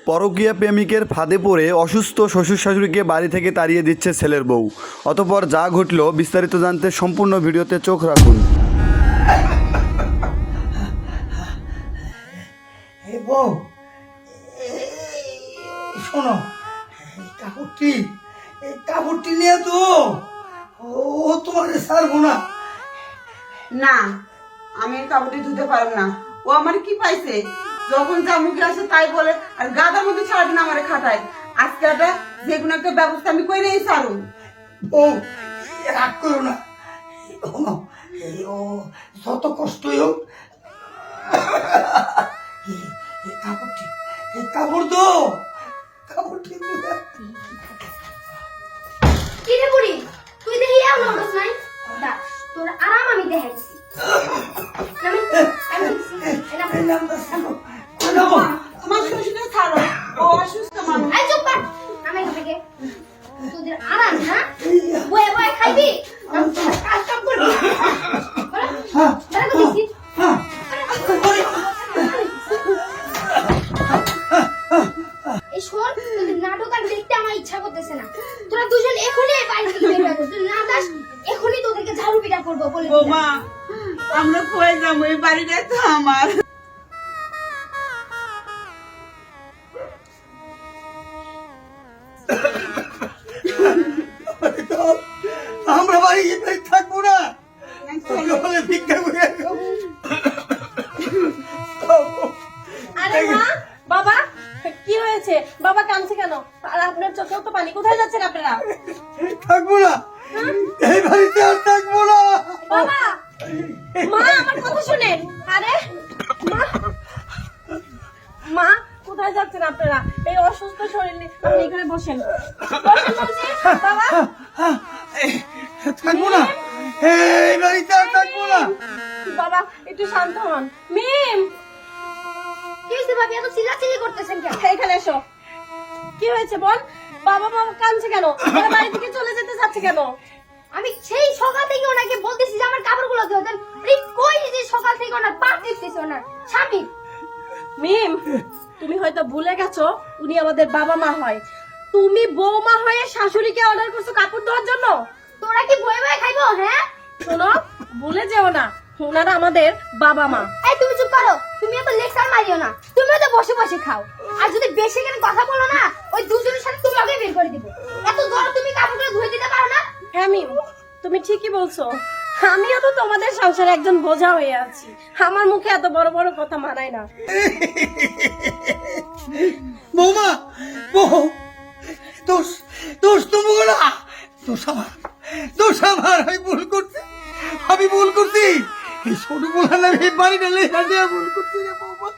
পরকীয়া প্রেমিকের ফাঁদে পড়ে অসুস্থ শ্বশুর শাশুড়িকে বাড়ি থেকে তাড়িয়ে দিচ্ছে ছেলের বউ। অতঃপর যা ঘটল বিস্তারিত জানতে সম্পূর্ণ ভিডিওতে চোখ রাখুন। হে বউ, শোনো, কাপড়টি নিয়ে তো ও তোমার ছাড়বো না। না, আমি কাপড়টি ধুতে পারবো না। ও আমার কি পাইছে? যখন যা মুখে আসে তাই বলে, আর গাদার মধ্যে ছাড়বে না আমারে খাটায়। আজকে একটা যে কোনো একটা ব্যবস্থা আমি কইরেই ছাড়ুন। বউ, রাগ করো না। ও যত কষ্টই হোক, কাপড় তো কাপড়টি কি রে বুড়ি, তুই দেখি এও নড়স নাই? দাস, তোর আরাম আমি দেখাইছি। আমার শ্বশুরকে ছাড়ো, ও অসুস্থ মানুষ। এই চুপ কর, আমি এখান থেকে তোদের আরাম না বয়ে বয়ে খাইবি, কাজ কাম করবি। বলো, দিছি। এই শোন, তোদের নাটক আর দেখতে আমার ইচ্ছা করতেছে না। তোরা দুজন এখনই বাড়ি থেকে বের হয়ে যা। তুই না যাস, এখনই তোদেরকে ঝাড়ু পিটা করবো বলে দিলাম। বৌমা, আমরা কই যাবো? এই বাড়িটাই তো আমার। আমরা বাড়ি যেতে থাকবো না। বলে ভিক্ষা করে খাবো। আরে মা, বাবা, কি হয়েছে? বাবা কাঁদছে কেন? আর আপনার চোখেও তো পানি। কোথায় যাচ্ছেন আপনারা? থাকবো না, এই বাড়িতে আর থাকবো না। বাবা, মা, আমার কথা শুনেন। আরে মা, মা, কোথায় যাচ্ছেন আপনারা? এই অসুস্থ শরীর নিয়ে আপনি এখানে বসেন। বসেন বলছি। বাবা, থাকবো না, এই বাড়িতে আর থাকবো না। বাবা, একটু শান্ত হন। মিম, কি হয়েছে ভাবি, এত চিল্লাচিল্লি করতেছেন কেন? এখানে এসো। কি হয়েছে বল? বাবা বাবা কাঁদছে কেন? ওরা বাড়ি থেকে চলে যেতে চাচ্ছে কেন? আমি সেই সকাল থেকে ওনাকে বলতেছি যে আমার কাপড়গুলো ধুয়ে দেন। আরে কই যে সকাল থেকে ওনার পা টিপতেছে ওনার স্বামী। মিম, তুমি হয়তো ভুলে গেছো উনি আমাদের বাবা মা হয়। তুমি বৌমা হয়ে শাশুড়িকে অর্ডার করছো কাপড় ধোয়ার জন্য। তোরা কি বয়ে বয়ে খাইবো? হ্যাঁ, শোনো, ভুলে যেও না ওনারা আমাদের বাবা মা। এই তুমি চুপ করো, তুমি এত লেকচার মারিও না। তুমিও তো বসে বসে খাও, আর যদি বেশি করে কথা বলো না, ওই দুজনের সাথে তোমাকে বের করে দিব। এত ধরো তুমি কাপড়গুলো ধুয়ে দিতে পারো না? হ্যাঁ মিম, তুমি ঠিকই বলছো। আমিও তো তোমাদের সংসারে একজন বোঝা হয়ে আছি। আমার মুখে এত বড় বড় কথা মানায় না। বৌমা, বউ, দোষ দোষ তো না, দোষ আমার। আমি ভুল করছি। এই ছোট বলার আমি বাড়িটা লেখা দিয়ে ভুল করছি রে বৌমা।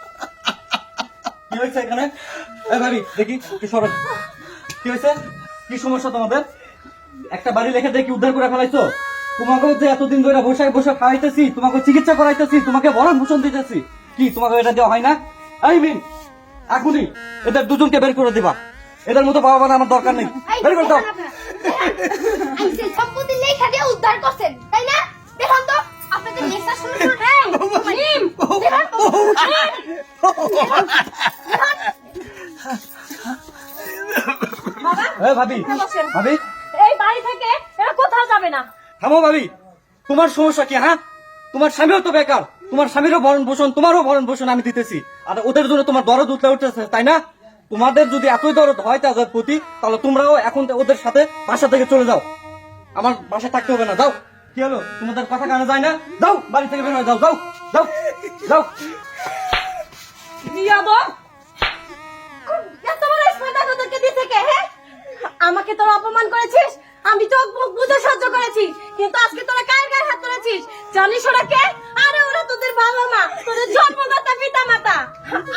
কি হয়েছে এখানে? এই ভাবি দেখি, কি সরব, কি হয়েছে? কি সমস্যা তোমাদের? একটা বাড়ি লেখা দেখি উদ্ধার করে ফেলাইছো। তোমাকে যে এতদিন ধরে বসে বসে খাওয়াইতেছি, তোমাকে চিকিৎসা করাইতেছি, তোমাকে ভরণ পোষণ দিতেছি, কি তোমাকে এটা দেওয়া হয় না? এই মিন, এখনই এদের দুজনকে বের করে দিবা। এদের মতো বাবা মা আমার দরকার নেই। বের করে দাও। এই যে সম্পত্তি লেখা দিয়ে উদ্ধার করছেন, তাই না? দেখুন তো আপনাদের লেকচার শুনুন। হ্যাঁ মিম, এই ভাবি, বসেন। ভাবি এই বাড়ি থেকে এরা কোথাও যাবে না। থামো ভাবি, তোমার সমস্যা কি? হ্যাঁ, তোমার স্বামীও তো বেকার, তোমার স্বামীরও ভরণ পোষণ, তোমারও ভরণ পোষণ আমি দিতেছি, আর ওদের জন্য তোমার দরদ উঠলে উঠতেছে, তাই না? তোমাদের যদি এতই দরদ হয় তাদের প্রতি, তাহলে তোমরাও এখন ওদের সাথে বাসা থেকে চলে যাও। আমার বাসায় থাকতে হবে না, যাও। কি হলো, তোমাদের কথা কানে যায় না? যাও, বাড়ি থেকে বের হয়ে যাও, যাও যাও যাও। বিয়াদব, এত বড় স্পর্ধা তোদেরকে দিতে কে? হ্যাঁ, আমাকে তোরা অপমান করেছিস, আমি তো মুখ বুঝে সহ্য করেছি, কিন্তু আজকে তোরা কার গায়ে হাত তুলেছিস? জানিস ওরা কে? আরে ওরা তোদের বাবা মা, তোদের জন্মদাতা পিতা মাতা।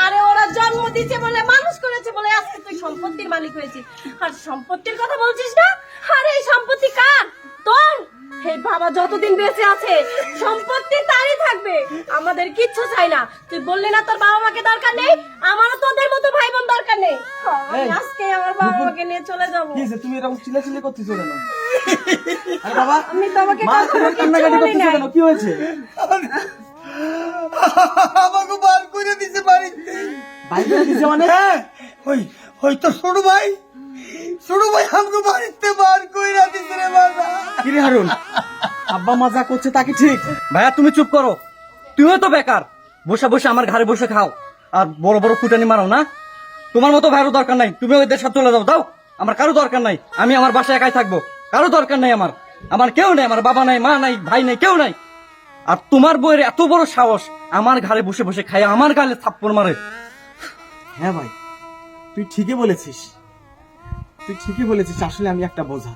আরে ওরা জন্ম দিয়েছে বলে, মানুষ করেছে বলে আজকে তুই সম্পত্তির মালিক হয়েছিস। আর সম্পত্তির কথা বলছিস না? আরে এই সম্পত্তি কার? তোর। হে বাবা যতদিন বেঁচে আছে সম্পত্তি তারই থাকবে, আমাদের কিচ্ছু চাই না। তুই বললি না তোর বাবা মাকে দরকার নেই, আমারও তোদের মতো ভাই বোন দরকার নেই। আমি আজকে আমার বাবা মাকে নিয়ে চলে যাবো। কি হয়েছে, তুমি এরকম চিল্লাচিল্লি করতেছো কেন? আরে বাবা, আমি তো আমাকে মা, তুমি কান্নাকাটি করতেছো কেন? কি হয়েছে? আমাকে বার করে দিছে বাড়িতে। বাইরে দিছে মানে? হ্যাঁ, ওই তো ছোট ভাই আমাকে বাড়িতে বার কইরা দিছে রে বাবা। কিরে হারুন, আব্বা মজা করছে তা কি ঠিক? ভাইয়া তুমি চুপ করো, তুমিও তো বেকার, বসে বসে আমার ঘরে বসে খাও আর বড় বড় ফুটানি মারো না। তোমার মতো ভাইয়েরও দরকার নাই, তুমি ওই দেশে চলে যাও। দাও, আমার কারো দরকার নাই, আমি আমার বাসায় একাই থাকবো, কারো দরকার নাই আমার কেউ নাই, আমার বাবা নাই, মা নাই, ভাই নাই, কেউ নাই। আর তোমার বইয়ের এত বড় সাহস আমার ঘরে বসে বসে খায়, আমার গালে থাপ্পড় মারে। হ্যাঁ ভাই, তুই ঠিকই বলেছিস, আসলে আমি একটা বোঝা।